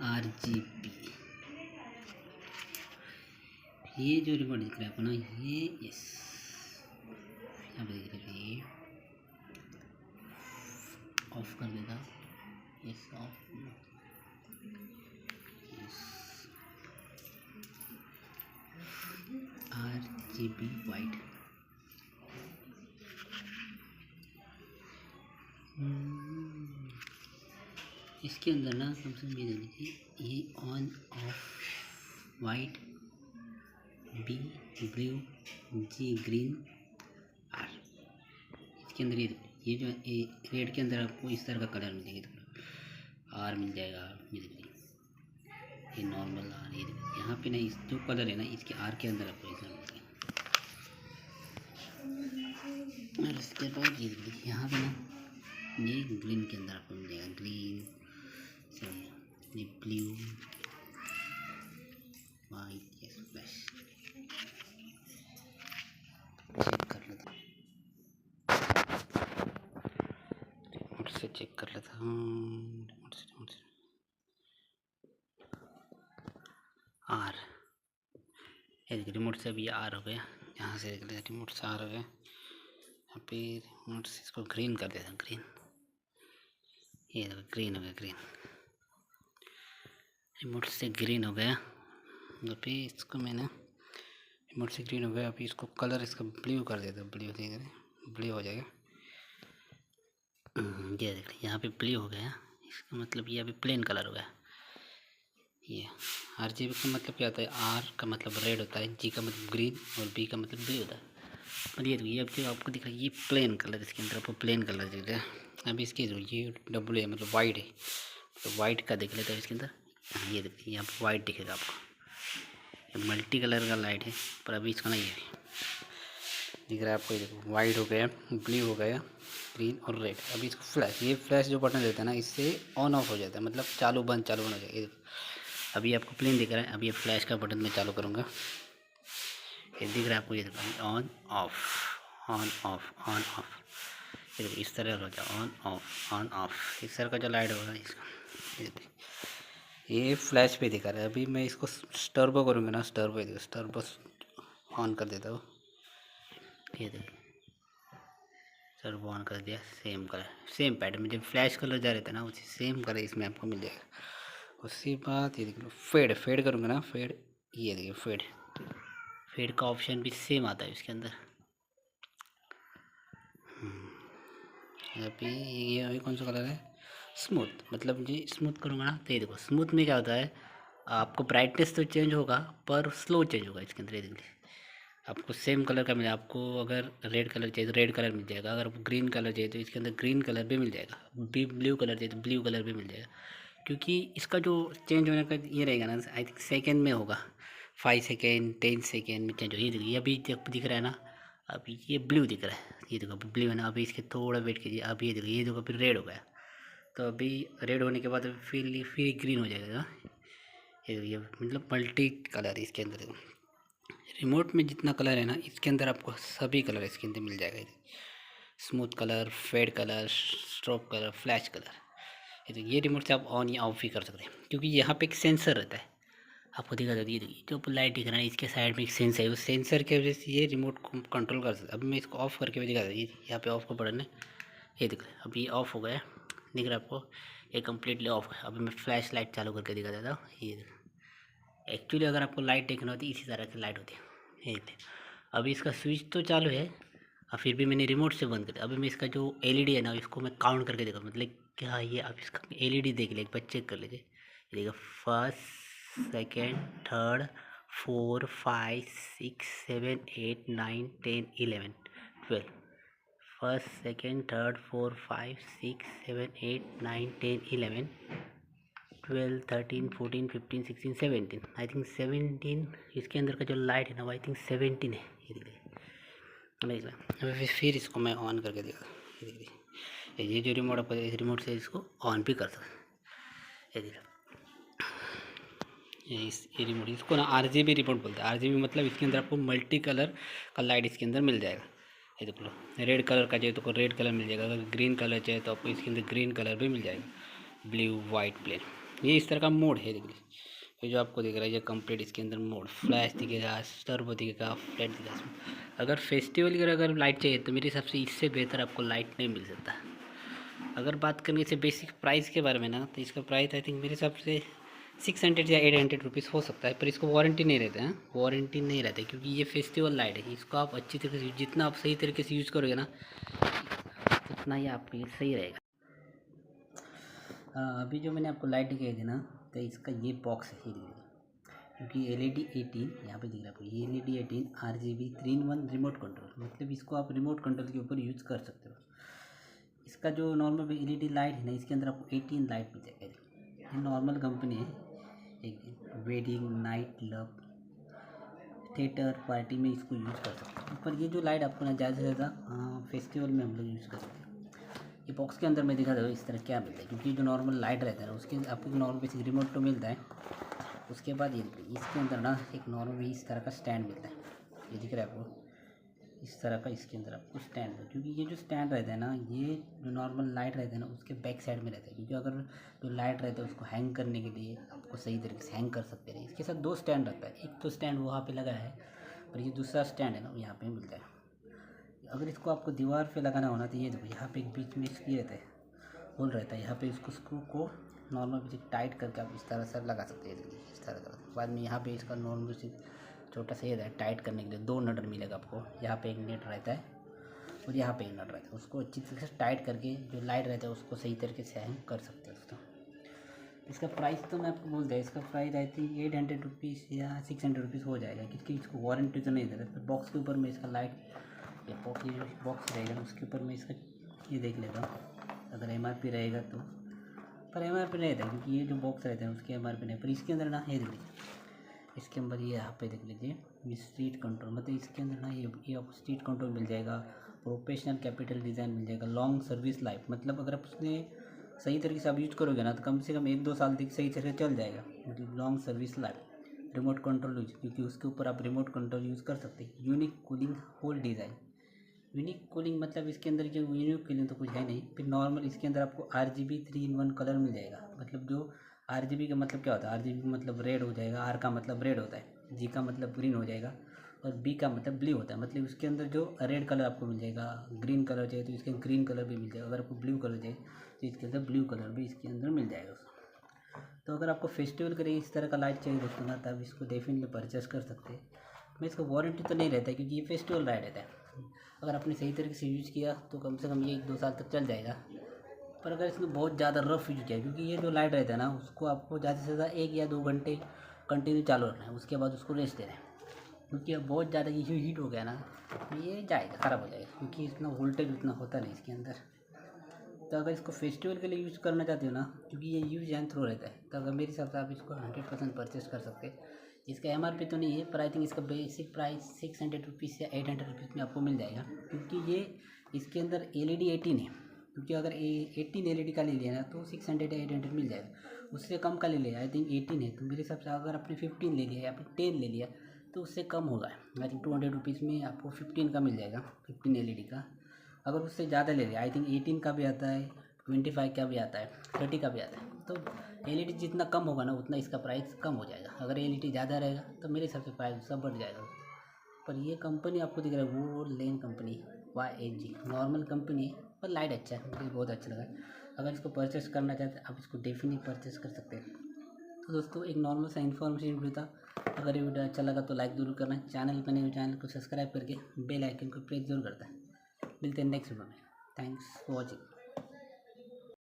RGB। ये जो रिमोट दिख रहा है अपना, ये यस यहाँ पे दिख रहा है, ये ऑफ कर देगा। Yes of, yes RGB white. इसके अंदर ना कम से कम ये देख लीजिए, ये on off white, B blue, G green, R. इसके अंदर ये जो रेड के अंदर आपको इस तरह का कलर मिलेगा, आर मिल जाएगा, ये देखिए ये नॉर्मल आर। ये देखिए यहाँ पे ना इस जो कलर है ना इसके आर के अंदर आपको ऐसा मिलेगा। और इसके बाद ये देखिए यहाँ पे ना ये ग्रीन के अंदर आपको मिल जाएगा, ग्रीन, ये blue, white, yes flash. Check कर लेता हूँ, रिमोट से चेक कर लेता हूँ, रिमोट से आर। ये देखिए रिमोट से अभी आर हो गया, यहाँ से रिमोट से आर हो गया। यहाँ पे रिमोट से इसको ग्रीन कर देता हूँ, ग्रीन, ये देखो ग्रीन हो गया, ग्रीन रिमोट से ग्रीन हो गया। अभी इसको मैंने रिमोट से ग्रीन हो गया, अभी इसको कलर इसका ब्लू कर देता हूँ, ब्लू देख रहे, ब्लू हो जाएगा। ये देख रहे यहाँ पे ब्लू हो गया, इसका मतलब ये अभी प्लेन कलर हो गया। ये RGB का मतलब क्या होता है, आर का मतलब रेड होता है, जी का मतलब ग्रीन और बी का मतलब ब्लू होता है। और ये अब जो आपको दिख रहा है ये प्लेन कलर, इसके अंदर आपको प्लेन कलर दिख रहा है। अभी इसकी जो ये डब्लू है मतलब वाइट है, तो वाइट का देख लेता है इसके अंदर। ये देखिए यहाँ पर वाइट दिखेगा आपको, ये मल्टी कलर का लाइट है, पर अभी इसका नहीं है दिख रहा है आपको। ये देखो वाइट हो गया, ब्लू हो गया, ग्रीन और रेड। अभी इसको फ्लैश, ये फ्लैश जो बटन देता है ना इससे ऑन ऑफ हो जाता है, मतलब चालू बंद हो जाएगा। अभी आपको प्लेन दिख रहा है, अभी ये फ्लैश का बटन मैं चालू करूँगा, ये दिख रहा है आपको, ये देखो on off, on off, on off. ये देखो इस तरह हो जाए ऑन ऑफ, ऑन ऑफ, इस तरह का जो लाइट होगा इसका, ये फ्लैश पे दिखा रहा है। अभी मैं इसको स्टर्बो करूँगा ना, स्टर्बो, देखो स्टर्बो ऑन कर देता हूँ। ये देखिए सर्वो ऑन कर दिया, सेम कलर सेम पैटर्न में जब फ्लैश कलर जा रहता है ना उसी सेम कलर इसमें आपको मिल जाएगा। उसके बाद ये देखिए फेड करूँगा ना, फेड, ये देखिए फेड का ऑप्शन भी सेम आता है इसके अंदर। अभी ये अभी कौन सा कलर है, स्मूथ, मतलब जी स्मूथ करूँगा ना तो ये देखो स्मूथ में क्या होता है, आपको ब्राइटनेस तो चेंज होगा पर स्लो चेंज होगा इसके अंदर। ये देखिए आपको सेम कलर का मिलेगा, आपको अगर रेड कलर चाहिए तो रेड कलर मिल जाएगा, अगर आपको ग्रीन कलर चाहिए तो इसके अंदर ग्रीन कलर भी मिल जाएगा, ब्लू कलर चाहिए तो ब्लू कलर भी मिल जाएगा। क्योंकि इसका जो चेंज होने का ये रहेगा ना, आई थिंक सेकेंड में होगा, 5 सेकेंड 10 सेकेंड में चेंज हो। ये देखिए अभी दिख रहा है ना, अभी ये ब्लू दिख रहा है, ये देखो अभी ब्लू है ना, अभी इसके थोड़ा वेट कीजिए, अभी ये देखो फिर रेड हो गया, तो अभी रेड होने के बाद फिर ग्रीन हो जाएगा। ये मतलब मल्टी कलर इसके अंदर, रिमोट में जितना कलर है ना इसके अंदर आपको सभी कलर इसके अंदर मिल जाएगा। Smooth colour, fade colour, stroke colour, flash colour. ये रिमोट से आप ऑन या ऑफ भी कर सकते हैं, क्योंकि यहाँ पे एक सेंसर रहता है, आपको दिखा देती है जो लाइट दिख रहा है इसके साइड में एक सेंसर है, उस सेंसर के वजह से ये रिमोट को कंट्रोल कर सकते हैं। अब मैं इसको ऑफ़ करके भी दिखा देती हूँ, यहाँ पे ऑफ़ का बटन है, ये दिख रहा है, अभी ये ऑफ़ हो गया, दिख रहा है आपको, ये कम्प्लीटली ऑफ है। अभी मैं फ्लैश लाइट चालू करके दिखा देता हूँ। ये एक्चुअली अगर आपको लाइट देखना होती है इसी तरह की लाइट होती है। ये देखते अभी इसका स्विच तो चालू है और फिर भी मैंने रिमोट से बंद कर दिया। अभी मैं इसका जो एलईडी है ना इसको मैं काउंट करके देखा, मतलब क्या ये, आप इसका एलईडी देख लीजिए, एक बार चेक कर लीजिए। ये देखो first, second, third, 4, 5, 6, 7, 8, 9, 10, 11, 12। First, second, third, 4, 5, 6, 7, 8, 9, 10, 11, 12, 13, 14, 15, 16, 17, I think 17 इसके अंदर का जो लाइट है ना वो आई थिंक 17 है। ये देखिए अभी फिर इसको मैं ऑन करके दिखा, ये देखिए ये जो रिमोट आप इस रिमोट से इसको ऑन भी कर सकते हैं। ये देखिए ये रिमोट, इसको ना RGB रिमोट बोलते हैं। RGB मतलब इसके अंदर आपको मल्टी कलर का लाइट इसके अंदर मिल जाएगा। ये देख लो, रेड कलर का चाहिए तो रेड कलर मिल जाएगा, अगर ग्रीन कलर चाहिए तो आपको इसके अंदर ग्रीन कलर भी मिल जाएगा, ब्लू वाइट प्लेन। ये इस तरह का मोड है, देख लीजिए ये जो आपको दिख रहा है ये कंप्लीट इसके अंदर मोड, फ्लैश दिखेगा, टर्बो दिखेगा, फ्लैट दिखेगा इसमें। अगर फेस्टिवल की अगर लाइट चाहिए तो मेरे हिसाब से इससे बेहतर आपको लाइट नहीं मिल सकता। अगर बात करेंगे इसे बेसिक प्राइस के बारे में ना, तो इसका प्राइस आई थिंक मेरे हिसाब से 600 या 800 रुपीज़ हो सकता है, पर इसको वारंटी नहीं रहता है, वारंटी नहीं रहता है, क्योंकि ये फेस्टिवल लाइट है। इसको आप अच्छी तरीके से, जितना आप सही तरीके से यूज़ करोगे ना, उतना ही आपके लिए सही रहेगा। अभी जो मैंने आपको लाइट दिखाई थी ना, तो इसका ये बॉक्स है, क्योंकि LED 18 यहाँ पे दिख रहा है आपको, ये LED 18 RGB 3-in-1 remote control, मतलब इसको आप रिमोट कंट्रोल के ऊपर यूज़ कर सकते हो। इसका जो नॉर्मल LED लाइट है ना, इसके अंदर आपको 18 लाइट मिल जाएगा। ये नॉर्मल कंपनी है, एक wedding, night club, theatre, party में इसको यूज़ कर सकते हैं। पर ये जो लाइट आपको ना ज़्यादा से ज़्यादा फेस्टिवल में हम लोग यूज़ कर सकते हैं। ये बॉक्स के अंदर मैं दिखा दूँ इस तरह क्या मिलता है, क्योंकि जो नॉर्मल लाइट रहता है ना उसके आपको नॉर्मल बेसिक रिमोट तो मिलता है। उसके बाद ये इसके अंदर ना एक नॉर्मल इस तरह का स्टैंड मिलता है, ये दिख रहा है आपको, इस तरह का इसके अंदर आपको स्टैंड है। क्योंकि ये जो स्टैंड रहता है ना, ये जो नॉर्मल लाइट रहता है ना उसके बैक साइड में रहता है, क्योंकि अगर जो लाइट रहता है उसको हैंग करने के लिए आपको सही तरीके से हैंग कर सकते हैं। इसके साथ 2 स्टैंड रहता है, एक तो स्टैंड वहाँ पे लगा है, और ये दूसरा स्टैंड है ना यहाँ पे मिलता है। अगर इसको आपको दीवार पे लगाना होना तो ये देखो यहाँ पे एक बीच में इसकी रहता है, होल रहता है, यहाँ पे इसको स्क्रू को नॉर्मल बेसिक टाइट करके आप इस तरह से लगा सकते हैं, इस तरह का। बाद में यहाँ पे इसका नॉर्मल बेसिक छोटा सा ये रहता है, टाइट करने के लिए 2 नट मिलेगा आपको, यहाँ पे एक नट रहता है और यहाँ पे एक नट रहता है। उसको अच्छी तरीके से टाइट करके जो लाइट रहता है उसको सही तरीके से हैंग कर सकते हैं उसका। इसका प्राइस तो मैं आपको बोल दिया, इसका प्राइस आई थिंक 800 रुपीज़ या 600 रुपीज़ हो जाएगा, क्योंकि इसको वारंटी तो नहीं दे रहा। बॉक्स के ऊपर में इसका लाइट या बॉक्स रहेगा उसके ऊपर में इसका ये देख लेता हूँ, अगर MRP रहेगा तो, पर MRP नहीं रहता, क्योंकि ये जो बॉक्स रहता है उसके MRP नहीं। पर इसके अंदर ना ये देख लीजिए, इसके अंदर ये यहाँ पे देख लीजिए, ये स्ट्रीट कंट्रोल, मतलब इसके अंदर ना ये आपको स्ट्रीट कंट्रोल मिल जाएगा, प्रोफेशनल कैपिटल डिज़ाइन मिल जाएगा, लॉन्ग सर्विस लाइफ, मतलब अगर आप उसने सही तरीके से आप यूज़ करोगे ना तो कम से कम 1-2 साल तक सही तरह चल जाएगा, मतलब long service life. Remote control use, क्योंकि उसके ऊपर आप रिमोट कंट्रोल यूज़ कर सकते हैं। Unique cooling hole design, unique cooling मतलब इसके अंदर जो यूनिक कूलिंग तो कुछ है नहीं। फिर नॉर्मल इसके अंदर आपको RGB 3-in-1 कलर मिल जाएगा, मतलब जो RGB का मतलब क्या होता है, RGB का मतलब रेड हो जाएगा, R का मतलब रेड होता है, G का मतलब ग्रीन हो जाएगा, और B का मतलब ब्लू होता है। मतलब इसके अंदर जो रेड कलर आपको मिल जाएगा, ग्रीन कलर चाहिए तो इसके ग्रीन कलर भी मिल जाएगा, अगर आपको ब्लू कलर चाहिए तो इसके अंदर ब्लू कलर भी इसके अंदर मिल जाएगा। तो अगर आपको फेस्टिवल के लिए इस तरह का लाइट चाहिए दोस्तों ना, तब इसको डेफिनेटली परचेस कर सकते हैं। मैं इसका वारंटी तो नहीं रहता है, क्योंकि ये फेस्टिवल लाइट रहता है। अगर आपने सही तरीके से यूज़ किया तो कम से कम ये 1-2 साल तक चल जाएगा। पर अगर इसमें बहुत ज़्यादा रफ यूज किया, क्योंकि ये जो लाइट रहता है ना उसको आपको ज़्यादा से ज़्यादा 1 या 2 घंटे कंटिन्यू चालू रखना है, उसके बाद उसको रेस्ट देना है। क्योंकि अब बहुत ज़्यादा ये हीट हो गया ना, ये जाएगा, ख़राब हो जाएगा, क्योंकि इतना वोल्टेज उतना होता नहीं इसके अंदर। तो अगर इसको फेस्टिवल के लिए यूज़ करना चाहते हो ना, क्योंकि ये यूज एंड थ्रो रहता है, तो अगर मेरे हिसाब से आप इसको 100% परचेस कर सकते हैं। इसका MRP तो नहीं है, पर आई थिंक इसका बेसिक प्राइस 600 रुपीज़ या 800 रुपीज़ में आपको मिल जाएगा, क्योंकि ये इसके अंदर LED 18 है। क्योंकि अगर 18 LED का ले लिया ना तो 600 या 800 मिल जाएगा। उससे कम का ले लिया, आई थिंक 18 है, तो मेरे हिसाब से अगर आपने 15 ले लिया या फिर 10 ले लिया तो उससे कम होगा। आई थिंक 200 रुपीज़ में आपको 15 का मिल जाएगा, 15 LED का। अगर उससे ज़्यादा ले लिया, आई थिंक 18 का भी आता है, 25 का भी आता है, 30 का भी आता है। तो LED जितना कम होगा ना उतना इसका प्राइस कम हो जाएगा। अगर LED ज़्यादा रहेगा तो मेरे हिसाब से प्राइस सब बढ़ जाएगा। पर ये कंपनी आपको दिख रहा है वो लेन कंपनी YAG, नॉर्मल कंपनी है, पर लाइट अच्छा है, मुझे बहुत अच्छा लगा। अगर इसको परचेस करना चाहते हैं आप इसको डेफिनेटली परचेस कर सकते हैं। तो दोस्तों एक नॉर्मल सा इन्फॉर्मेशन वीडियो था। अगर ये वीडियो अच्छा लगा तो लाइक जरूर करना, चैनल पर नए चैनल को सब्सक्राइब करके बेल आइकन को प्रेस जरूर करता है। मिलते हैं नेक्स्ट वीडियो में। Thanks for watching.